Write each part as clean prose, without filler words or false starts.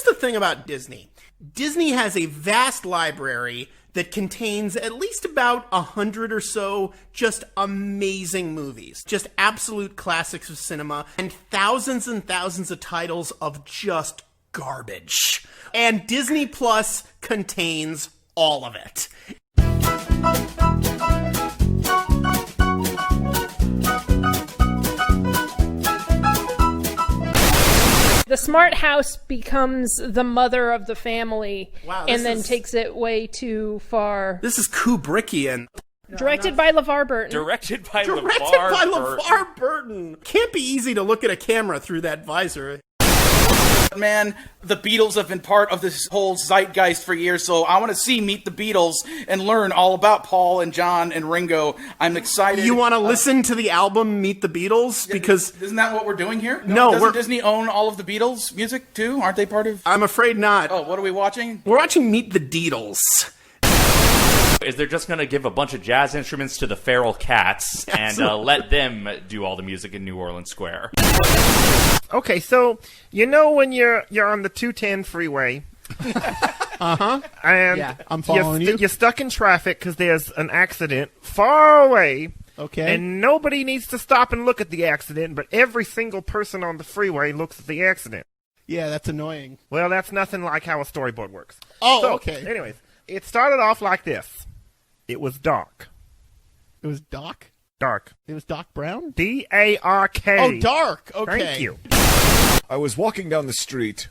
Here's the thing about Disney. Disney has a vast library that contains at least about 100 or so just amazing movies. Just absolute classics of cinema, and thousands of titles of just garbage. And Disney Plus contains all of it. The smart house becomes the mother of the family, and then takes it way too far. This is Kubrickian. Directed by LeVar Burton. Directed by LeVar Burton. Can't be easy to look at a camera through that visor. Man, the Beatles have been part of this whole zeitgeist for years, so I want to see Meet the Beatles and learn all about Paul and John and Ringo. I'm excited. You want to listen to the album Meet the Beatles? Because isn't that what we're doing here? No, doesn't Disney own all of the Beatles music too? Aren't they part of? I'm afraid not. Oh, what are we watching? We're watching Meet the Deedles. Is they're just going to give a bunch of jazz instruments to the feral cats and let them do all the music in New Orleans Square? Okay, so you know when you're on the 210 freeway, and yeah, I'm following you. You're stuck in traffic because there's an accident far away. Okay, and nobody needs to stop and look at the accident, but every single person on the freeway looks at the accident. Yeah, that's annoying. Well, that's nothing like how a storyboard works. Oh, so, okay. Anyways, it started off like this. It was dark. It was Doc? Dark. It was Doc Brown? D-A-R-K. Oh, dark. Okay. Thank you. I was walking down the street.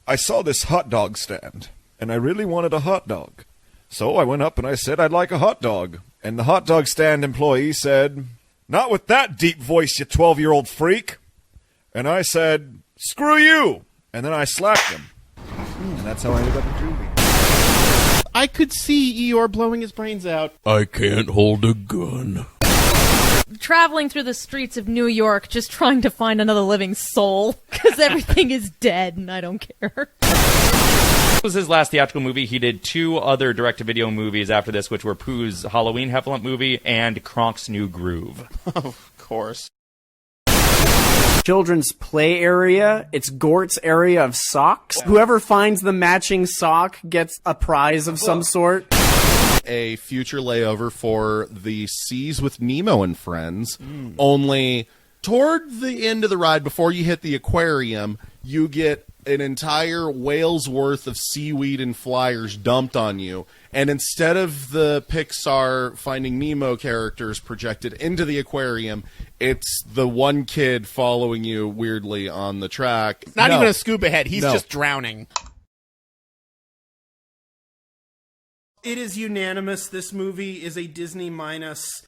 I saw this hot dog stand, and I really wanted a hot dog. So I went up and I said I'd like a hot dog. And the hot dog stand employee said, "Not with that deep voice, you 12-year-old freak." And I said, "Screw you." And then I slapped him. And that's how I ended up in juvie. I could see Eeyore blowing his brains out. I can't hold a gun. Traveling through the streets of New York, just trying to find another living soul, because everything is dead and I don't care. This was his last theatrical movie. He did 2 other direct-to-video movies after this, which were Pooh's Halloween Heffalump movie and Kronk's New Groove. Of course. Children's play area. It's Gort's area of socks. Whoever finds the matching sock gets a prize of some sort. A future layover for the Seas with Nemo and Friends. Only toward the end of the ride, before you hit the aquarium, you get an entire whale's worth of seaweed and flyers dumped on you. And instead of the Pixar Finding Nemo characters projected into the aquarium, it's the one kid following you weirdly on the track. Not even a scuba head. He's just drowning. It is unanimous. This movie is a Disney minus.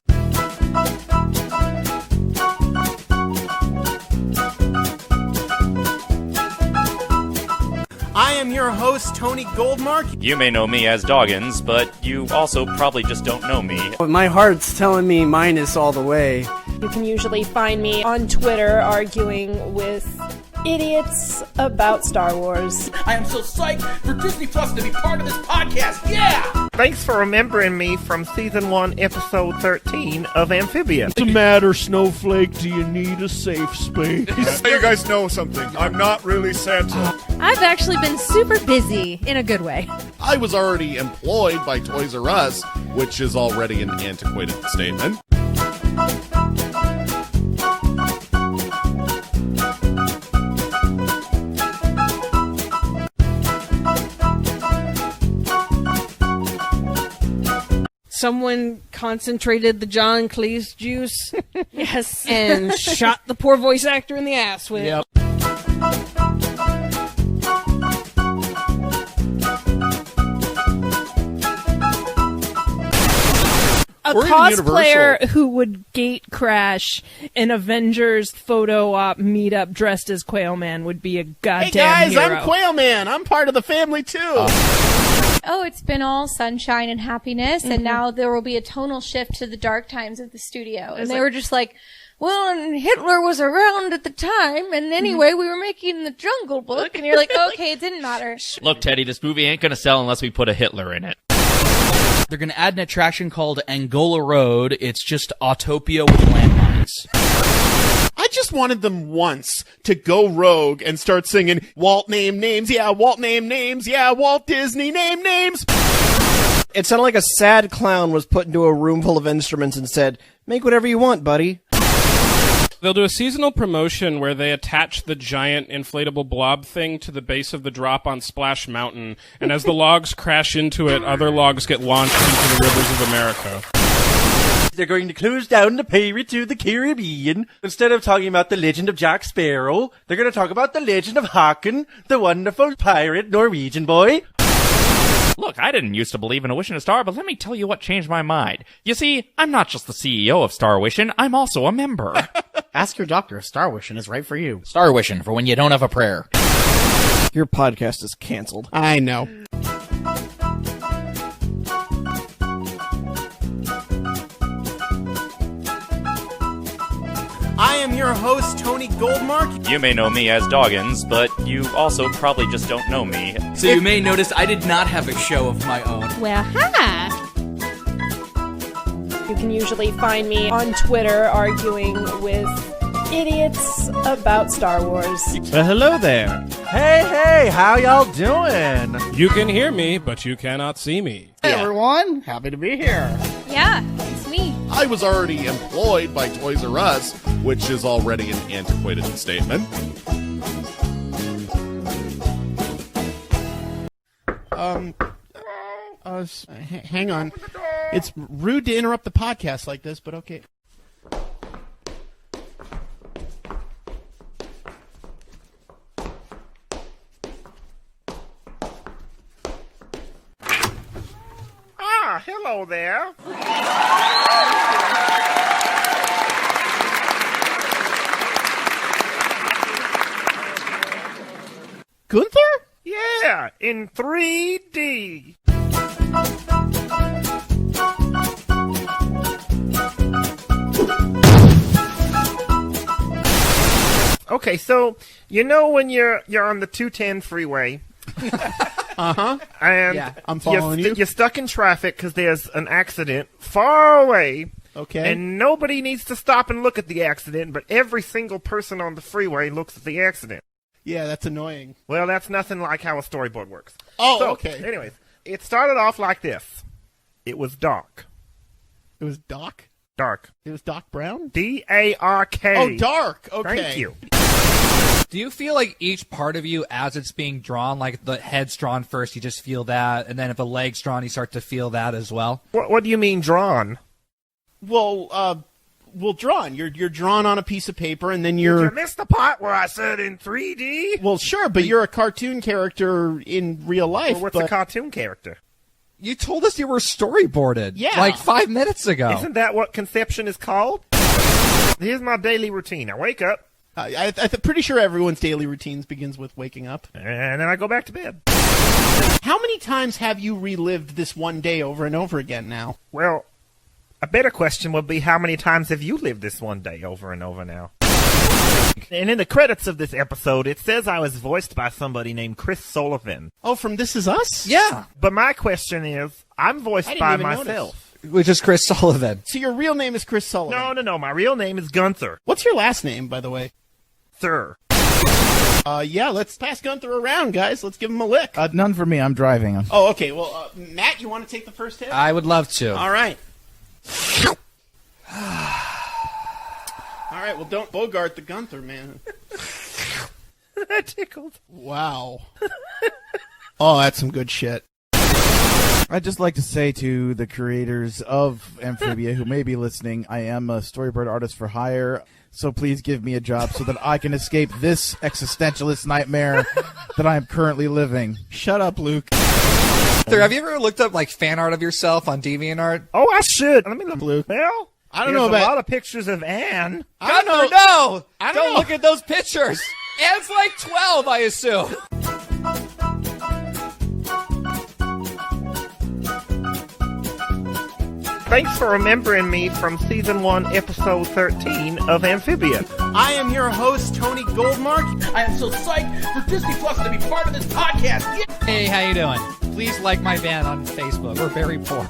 I am your host, Tony Goldmark. You may know me as Doggins, but you also probably just don't know me. My heart's telling me minus all the way. You can usually find me on Twitter arguing with idiots about Star Wars. I am so psyched for Disney Plus to be part of this podcast. Yeah! Thanks for remembering me from Season 1, Episode 13 of Amphibia. What's the matter, Snowflake? Do you need a safe space? You guys know something. I'm not really Santa. I've actually been super busy, in a good way. I was already employed by Toys R Us, which is already an antiquated statement. Someone concentrated the John Cleese juice. Yes. And shot the poor voice actor in the ass with it. A cosplayer who would gate crash an Avengers photo op meetup dressed as Quail Man would be a goddamn hero. Hey guys, I'm Quail Man. I'm part of the family too. Oh, it's been all sunshine and happiness, and now there will be a tonal shift to the dark times of the studio. And they were just like, well, and Hitler was around at the time, and anyway, we were making the Jungle Book, and you're like, okay, it didn't matter. Look, Teddy, this movie ain't gonna sell unless we put a Hitler in it. They're going to add an attraction called Angola Road. It's just Autopia with landmines. I I just wanted them once to go rogue and start singing, Walt name names, yeah, Walt name names, yeah, Walt Disney name names. It sounded like a sad clown was put into a room full of instruments and said, make whatever you want, buddy. They'll do a seasonal promotion where they attach the giant inflatable blob thing to the base of the drop on Splash Mountain, and as the logs crash into it, other logs get launched into the rivers of America. They're going to close down the Pirates of the Caribbean. Instead of talking about the legend of Jack Sparrow, they're going to talk about the legend of Håkon, the wonderful pirate Norwegian boy. Look, I didn't used to believe in a wish and a star, but let me tell you what changed my mind. You see, I'm not just the CEO of Star Wishin', I'm also a member. Ask your doctor if Star Wishin' is right for you. Star Wishin' for when you don't have a prayer. Your podcast is canceled. I know. I am your host, Tony Goldmark. You may know me as Doggins, but you also probably just don't know me. So you may notice I did not have a show of my own. Well, hi. You can usually find me on Twitter arguing with idiots about Star Wars. Well, hello there. Hey, how y'all doing? You can hear me, but you cannot see me. Hey, everyone. Happy to be here. Yeah, it's me. I was already employed by Toys R Us, which is already an antiquated statement. Hang on. It's rude to interrupt the podcast like this, but okay. Ah, hello there. Gunther? Yeah, in 3D. Okay, so you know when you're on the 210 freeway, Uh-huh. and Yeah, I'm following you. You're stuck in traffic because there's an accident far away. Okay. And nobody needs to stop and look at the accident, but every single person on the freeway looks at the accident. Yeah, that's annoying. Well, that's nothing like how a storyboard works. Oh, So, okay. Anyways, it started off like this. It was dark. It was Doc? Dark. It was Doc Brown? D-A-R-K. Oh, dark. Okay. Thank you. Do you feel like each part of you, as it's being drawn, like the head's drawn first, you just feel that, and then if a leg's drawn, you start to feel that as well? What do you mean drawn? Well, drawn. You're drawn on a piece of paper, and then Did you're... you miss the part where I said in 3D? Well, sure, but you're a cartoon character in real life. Well, what's but... a cartoon character? You told us you were storyboarded. Yeah. Like 5 minutes ago. Isn't that what conception is called? Here's my daily routine. I wake up. I'm pretty sure everyone's daily routines begins with waking up. And then I go back to bed. How many times have you relived this one day over and over again now? Well, a better question would be how many times have you lived this one day over and over now? And in the credits of this episode, it says I was voiced by somebody named Chris Sullivan. Oh, from This Is Us? Yeah. But my question is, I'm voiced by myself. Which is Chris Sullivan. So your real name is Chris Sullivan? No. My real name is Gunther. What's your last name, by the way? Sir. Yeah, let's pass Gunther around, guys. Let's give him a lick. None for me. I'm driving. Oh, okay. Well, Matt, you want to take the first hit? I would love to. All right. All right, well, don't Bogart the Gunther, man. That tickled. Wow. Oh, that's some good shit. I'd just like to say to the creators of Amphibia who may be listening, I am a storyboard artist for hire, so please give me a job so that I can escape this existentialist nightmare that I am currently living. Shut up, Luke. Have you ever looked up like fan art of yourself on DeviantArt? Oh, I should. Let me look. Luke. Well, I don't know about... a lot of pictures of Anne. Gunther, no! Don't look at those pictures. Anne's like 12, I assume. Thanks for remembering me from Season 1, Episode 13 of Amphibia. I am your host, Tony Goldmark. I am so psyched for Disney Plus to be part of this podcast. Hey, how you doing? Please like my band on Facebook. We're very poor.